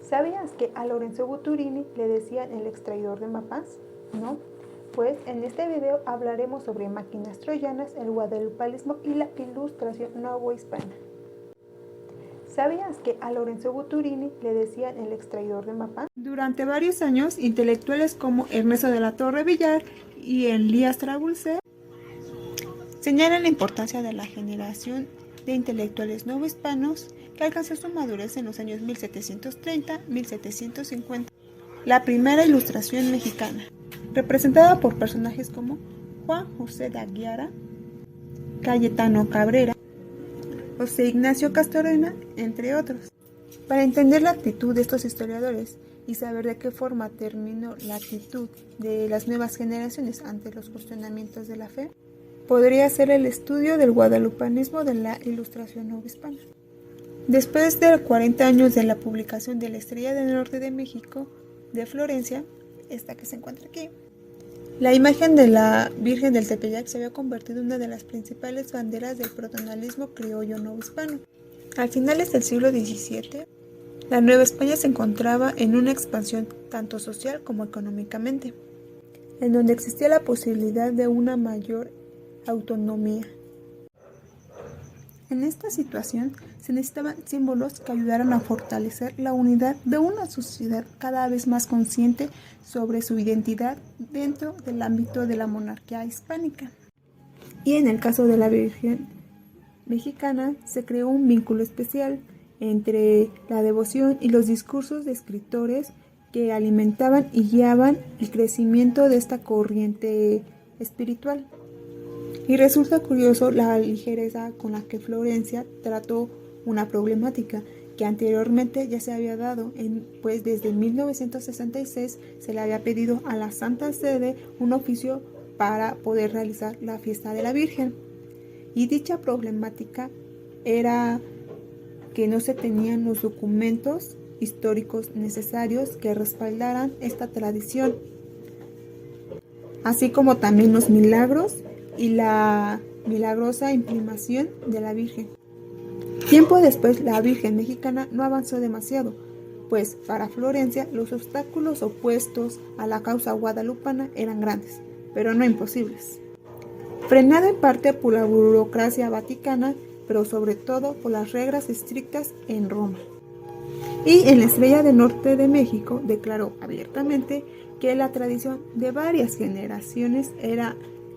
¿Sabías que a Lorenzo Buturini le decían el extraidor de mapas? ¿No? Pues en este video hablaremos sobre máquinas troyanas, el guadalupanismo y la ilustración novohispana. ¿Sabías que a Lorenzo Buturini le decían el extraidor de mapas? Durante varios años, intelectuales como Ernesto de la Torre Villar y Elías Trabulce señalan la importancia de la generación de intelectuales novohispanos que alcanzó su madurez en los años 1730-1750. La primera ilustración mexicana, representada por personajes como Juan José de Aguiara, Cayetano Cabrera, José Ignacio Castorena, entre otros. Para entender la actitud de estos historiadores y saber de qué forma terminó la actitud de las nuevas generaciones ante los cuestionamientos de la fe, podría ser el estudio del guadalupanismo de la ilustración novohispana. Después de 40 años de la publicación de la Estrella del Norte de México, de Florencia, esta que se encuentra aquí, la imagen de la Virgen del Tepeyac se había convertido en una de las principales banderas del protonalismo criollo novohispano. A finales del siglo XVII, la Nueva España se encontraba en una expansión tanto social como económicamente, en donde existía la posibilidad de una mayor autonomía. En esta situación se necesitaban símbolos que ayudaran a fortalecer la unidad de una sociedad cada vez más consciente sobre su identidad dentro del ámbito de la monarquía hispánica. Y en el caso de la Virgen mexicana se creó un vínculo especial entre la devoción y los discursos de escritores que alimentaban y guiaban el crecimiento de esta corriente espiritual. Y resulta curioso la ligereza con la que Florencia trató una problemática que anteriormente ya se había dado, pues desde 1966 se le había pedido a la Santa Sede un oficio para poder realizar la fiesta de la Virgen. Y dicha problemática era que no se tenían los documentos históricos necesarios que respaldaran esta tradición, así como también los milagros y la milagrosa imprimación de la Virgen. Tiempo después, la Virgen mexicana no avanzó demasiado, pues para Florencia los obstáculos opuestos a la causa guadalupana eran grandes, pero no imposibles. Frenado en parte por la burocracia vaticana, pero sobre todo por las reglas estrictas en Roma. Y en la Estrella del Norte de México declaró abiertamente que la tradición de varias generaciones era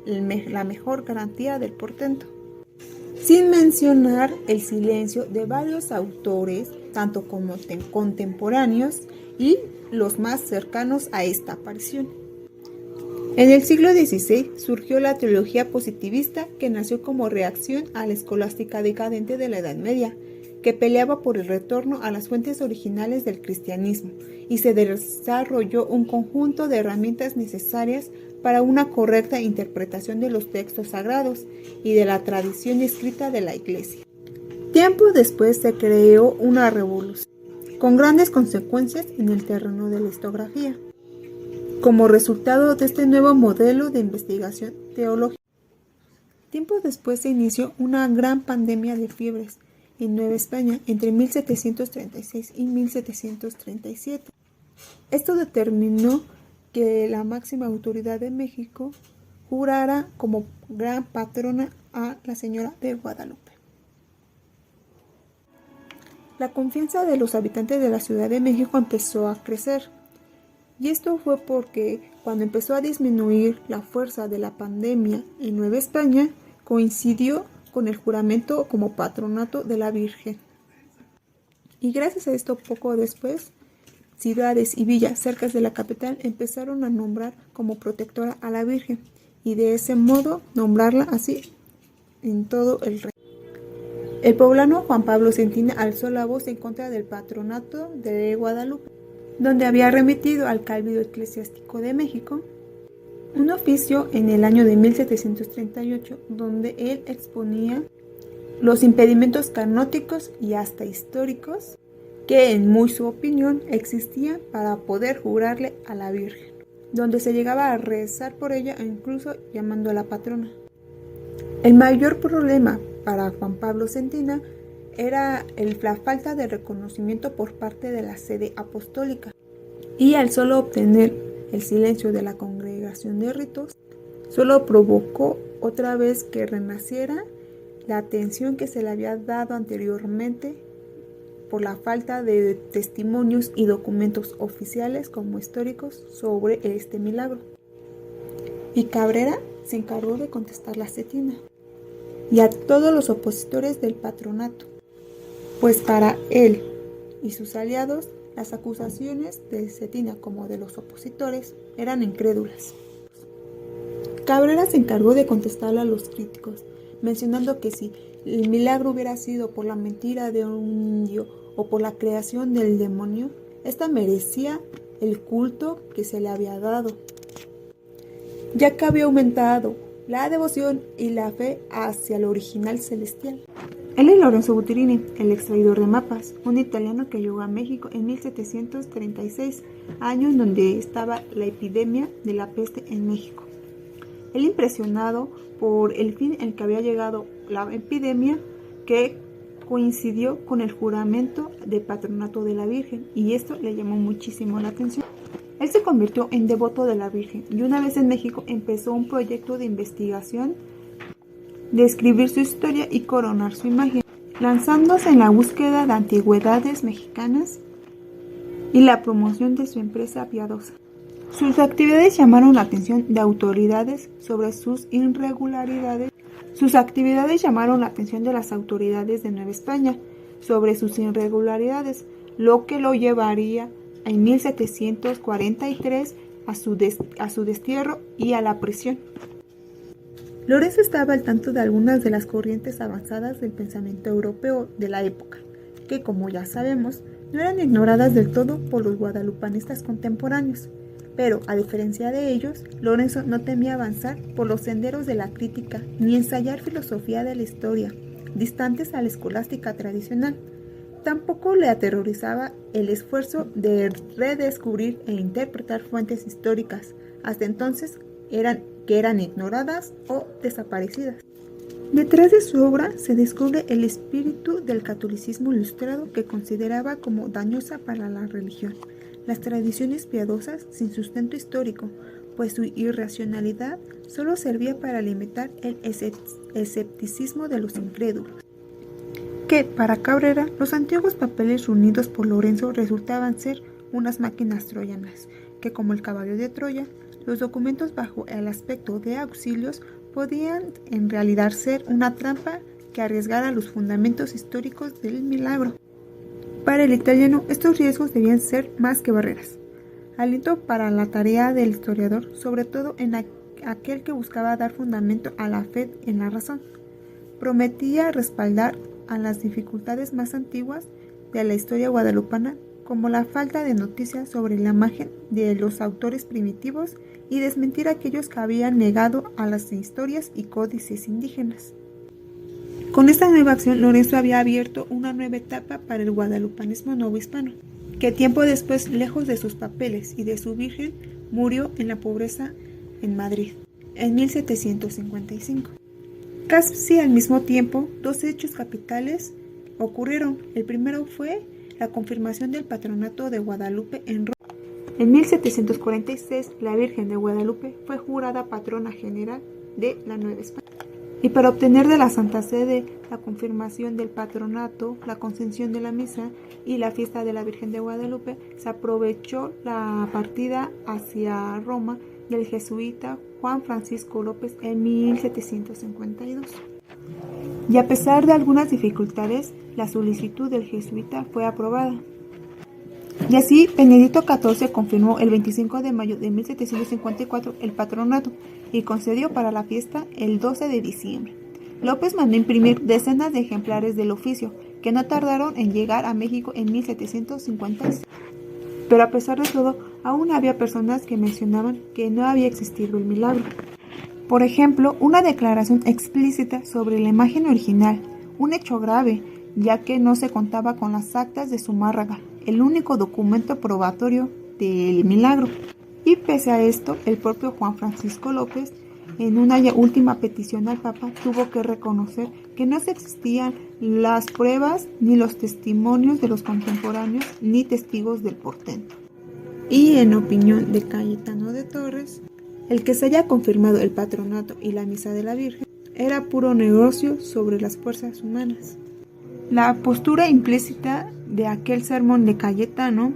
la mejor garantía del portento, sin mencionar el silencio de varios autores, tanto como contemporáneos y los más cercanos a esta aparición. En el siglo XVI surgió la teología positivista, que nació como reacción a la escolástica decadente de la Edad Media, que peleaba por el retorno a las fuentes originales del cristianismo, y se desarrolló un conjunto de herramientas necesarias para una correcta interpretación de los textos sagrados y de la tradición escrita de la Iglesia. Tiempo después se creó una revolución, con grandes consecuencias en el terreno de la historiografía, como resultado de este nuevo modelo de investigación teológica. Tiempo después se inició una gran pandemia de fiebres en Nueva España entre 1736 y 1737. Esto determinó que la máxima autoridad de México jurara como gran patrona a la Señora de Guadalupe. La confianza de los habitantes de la Ciudad de México empezó a crecer, y esto fue porque cuando empezó a disminuir la fuerza de la pandemia en Nueva España, coincidió con el juramento como patronato de la Virgen. Y gracias a esto, poco después, ciudades y villas cerca de la capital empezaron a nombrar como protectora a la Virgen, y de ese modo nombrarla así en todo el reino. El poblano Juan Pablo Centina alzó la voz en contra del patronato de Guadalupe, donde había remitido al Cabildo Eclesiástico de México un oficio en el año de 1738, donde él exponía los impedimentos canónicos y hasta históricos que, en muy su opinión, existían para poder jurarle a la Virgen, donde se llegaba a rezar por ella e incluso llamándola patrona. El mayor problema para Juan Pablo Centina era la falta de reconocimiento por parte de la sede apostólica. Y al solo obtener el silencio de la congregación de ritos, solo provocó otra vez que renaciera la atención que se le había dado anteriormente por la falta de testimonios y documentos oficiales como históricos sobre este milagro. Y Cabrera se encargó de contestar la cetina y a todos los opositores del patronato, pues para él y sus aliados las acusaciones de Cetina como de los opositores eran incrédulas. Cabrera se encargó de contestarle a los críticos, mencionando que si el milagro hubiera sido por la mentira de un indio o por la creación del demonio, esta merecía el culto que se le había dado, ya que había aumentado la devoción y la fe hacia el original celestial. Él es Lorenzo Buttirini, el extraidor de mapas, un italiano que llegó a México en 1736, año en donde estaba la epidemia de la peste en México. Él, impresionado por el fin en que había llegado la epidemia, que coincidió con el juramento de patronato de la Virgen, y esto le llamó muchísimo la atención. Él se convirtió en devoto de la Virgen y una vez en México empezó un proyecto de investigación, de escribir su historia y coronar su imagen, lanzándose en la búsqueda de antigüedades mexicanas y la promoción de su empresa piadosa. Sus actividades llamaron la atención de autoridades sobre sus irregularidades. Sus actividades llamaron la atención de las autoridades de Nueva España sobre sus irregularidades, lo que lo llevaría en 1743 a su destierro y a la prisión. Lorenzo estaba al tanto de algunas de las corrientes avanzadas del pensamiento europeo de la época, que como ya sabemos, no eran ignoradas del todo por los guadalupanistas contemporáneos. Pero, a diferencia de ellos, Lorenzo no temía avanzar por los senderos de la crítica ni ensayar filosofía de la historia, distantes a la escolástica tradicional. Tampoco le aterrorizaba el esfuerzo de redescubrir e interpretar fuentes históricas, hasta entonces que eran ignoradas o desaparecidas. Detrás de su obra se descubre el espíritu del catolicismo ilustrado que consideraba como dañosa para la religión las tradiciones piadosas sin sustento histórico, pues su irracionalidad solo servía para alimentar el escepticismo de los incrédulos. Que, para Cabrera, los antiguos papeles reunidos por Lorenzo resultaban ser unas máquinas troyanas, que como el caballo de Troya, los documentos bajo el aspecto de auxilios podían en realidad ser una trampa que arriesgara los fundamentos históricos del milagro. Para el italiano, estos riesgos debían ser más que barreras. Aliento para la tarea del historiador, sobre todo en aquel que buscaba dar fundamento a la fe en la razón. Prometía respaldar a las dificultades más antiguas de la historia guadalupana, como la falta de noticias sobre la imagen de los autores primitivos y desmentir a aquellos que habían negado a las historias y códices indígenas. Con esta nueva acción, Lorenzo había abierto una nueva etapa para el guadalupanismo novohispano, que tiempo después, lejos de sus papeles y de su Virgen, murió en la pobreza en Madrid, en 1755. Casi al mismo tiempo, dos hechos capitales ocurrieron. El primero fue la confirmación del patronato de Guadalupe en Roma. En 1746, la Virgen de Guadalupe fue jurada patrona general de la Nueva España. Y para obtener de la Santa Sede la confirmación del patronato, la concesión de la misa y la fiesta de la Virgen de Guadalupe, se aprovechó la partida hacia Roma del jesuita Juan Francisco López en 1752. Y a pesar de algunas dificultades, la solicitud del jesuita fue aprobada. Y así, Benedicto XIV confirmó el 25 de mayo de 1754 el patronato y concedió para la fiesta el 12 de diciembre. López mandó imprimir decenas de ejemplares del oficio, que no tardaron en llegar a México en 1756. Pero a pesar de todo, aún había personas que mencionaban que no había existido el milagro. Por ejemplo, una declaración explícita sobre la imagen original, un hecho grave, ya que no se contaba con las actas de Zumárraga, el único documento probatorio del milagro. Y pese a esto, el propio Juan Francisco López, en una última petición al Papa, tuvo que reconocer que no se existían las pruebas ni los testimonios de los contemporáneos ni testigos del portento. Y en opinión de Cayetano de Torres, el que se haya confirmado el patronato y la misa de la Virgen era puro negocio sobre las fuerzas humanas. La postura implícita de aquel sermón de Cayetano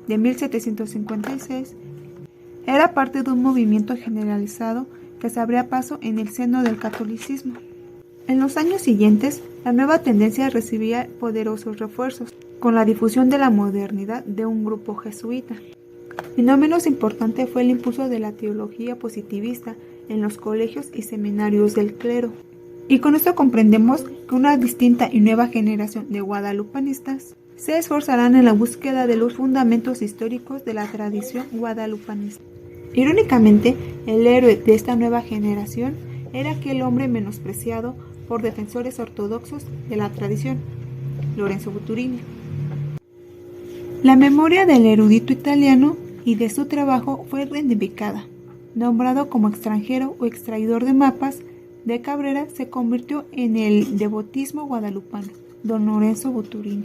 de 1756 era parte de un movimiento generalizado que se abría paso en el seno del catolicismo. En los años siguientes, la nueva tendencia recibía poderosos refuerzos con la difusión de la modernidad de un grupo jesuita. Y no menos importante fue el impulso de la teología positivista en los colegios y seminarios del clero. Y con esto comprendemos que una distinta y nueva generación de guadalupanistas se esforzarán en la búsqueda de los fundamentos históricos de la tradición guadalupanista. Irónicamente, el héroe de esta nueva generación era aquel hombre menospreciado por defensores ortodoxos de la tradición, Lorenzo Buturini. La memoria del erudito italiano y de su trabajo fue reivindicada. Nombrado como extranjero o extraidor de mapas, de Cabrera se convirtió en el devotismo guadalupano, don Lorenzo Buturini.